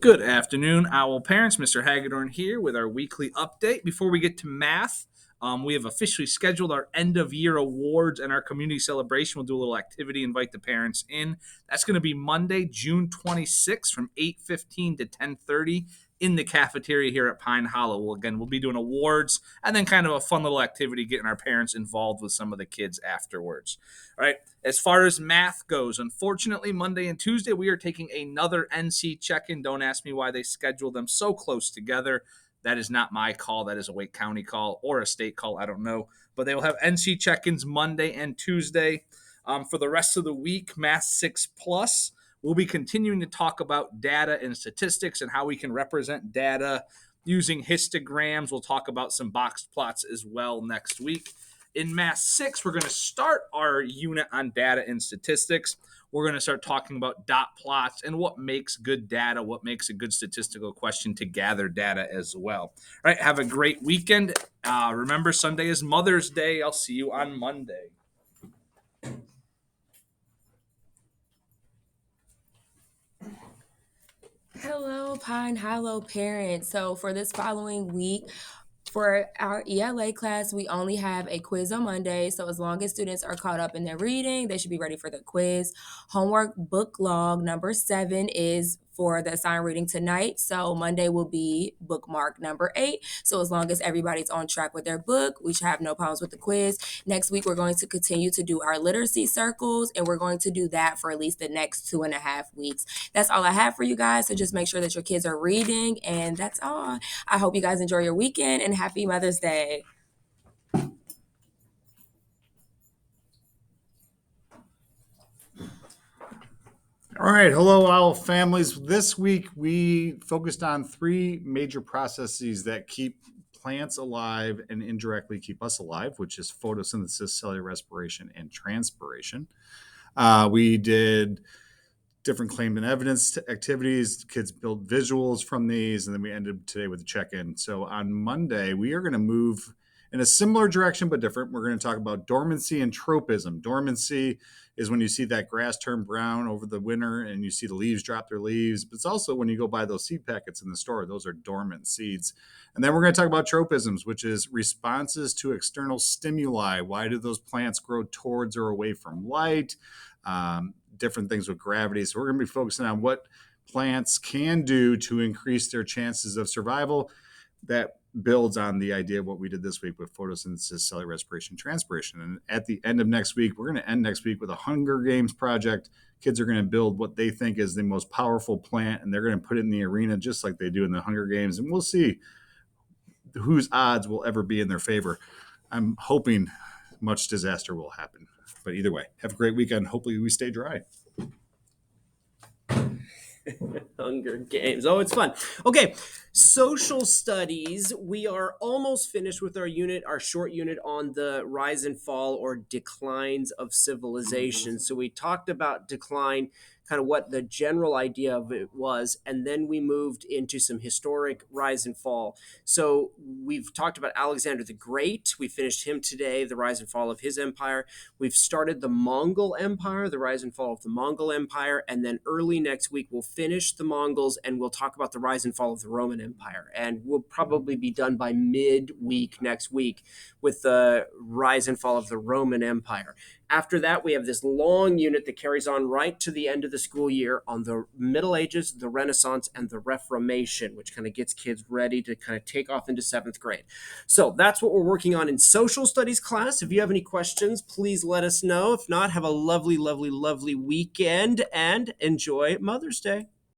Good afternoon, Owl parents. Mr. Hagedorn here with our weekly update. Before we get to math, we have officially scheduled our end of year awards and our community celebration. We'll do a little activity, invite the parents in. That's going to be Monday, June 26th from 8:15 to 10:30 in the cafeteria here at Pine Hollow. We'll be doing awards and then kind of a fun little activity, getting our parents involved with some of the kids afterwards. All right. As far as math goes, unfortunately, Monday and Tuesday, we are taking another NC check in. Don't ask me why they scheduled them so close together. That is not my call. That is a Wake County call or a state call. I don't know. But they will have NC check ins Monday and Tuesday. For the rest of the week, Math 6 Plus, we'll be continuing to talk about data and statistics and how we can represent data using histograms. We'll talk about some boxed plots as well next week. In Math 6, we're going to start our unit on data and statistics. We're going to start talking about dot plots and what makes good data, what makes a good statistical question to gather data as well. All right, have a great weekend. Remember, Sunday is Mother's Day. I'll see you on Monday. Hello, Pine Hollow parents. So for this following week, for our ELA class, we only have a quiz on Monday. So as long as students are caught up in their reading, they should be ready for the quiz. Homework book log number 7 is for the assigned reading tonight. So Monday will be bookmark number 8. So as long as everybody's on track with their book, we should have no problems with the quiz. Next week, we're going to continue to do our literacy circles, and we're going to do that for at least the next 2.5 weeks. That's all I have for you guys. So just make sure that your kids are reading, and that's all. I hope you guys enjoy your weekend and happy Mother's Day. All right. Hello, Owl families. This week we focused on 3 major processes that keep plants alive and indirectly keep us alive, which is photosynthesis, cellular respiration, and transpiration. We did different claim and evidence activities. Kids built visuals from these, and then we ended today with a check-in. So on Monday, we are going to move in a similar direction but different. We're going to talk about dormancy and tropism. Dormancy is when you see that grass turn brown over the winter and you see the leaves drop their leaves. But it's also when you go buy those seed packets in the store, those are dormant seeds. And then we're going to talk about tropisms, which is responses to external stimuli. Why do those plants grow towards or away from light? Different things with gravity. So we're going to be focusing on what plants can do to increase their chances of survival. That builds on the idea of what we did this week with photosynthesis, cellular respiration, transpiration. And at the end of next week, we're going to end next week with a Hunger Games project. Kids are going to build what they think is the most powerful plant, and they're going to put it in the arena just like they do in the Hunger Games. And we'll see whose odds will ever be in their favor. I'm hoping much disaster will happen. But either way, have a great weekend. Hopefully we stay dry. Hunger Games. Oh, it's fun. Okay, social studies. We are almost finished with our unit, our short unit on the rise and fall or declines of civilization. So we talked about decline, kind of what the general idea of it was, and then we moved into some historic rise and fall. So we've talked about Alexander the Great. We finished him today, the rise and fall of his empire. We've started the Mongol Empire, the rise and fall of the Mongol Empire, and then early next week we'll finish the Mongols and we'll talk about the rise and fall of the Roman Empire. And we'll probably be done by midweek next week with the rise and fall of the Roman Empire. After that, we have this long unit that carries on right to the end of the school year on the Middle Ages, the Renaissance, and the Reformation, which kind of gets kids ready to kind of take off into 7th grade. So that's what we're working on in social studies class. If you have any questions, please let us know. If not, have a lovely, lovely, lovely weekend and enjoy Mother's Day.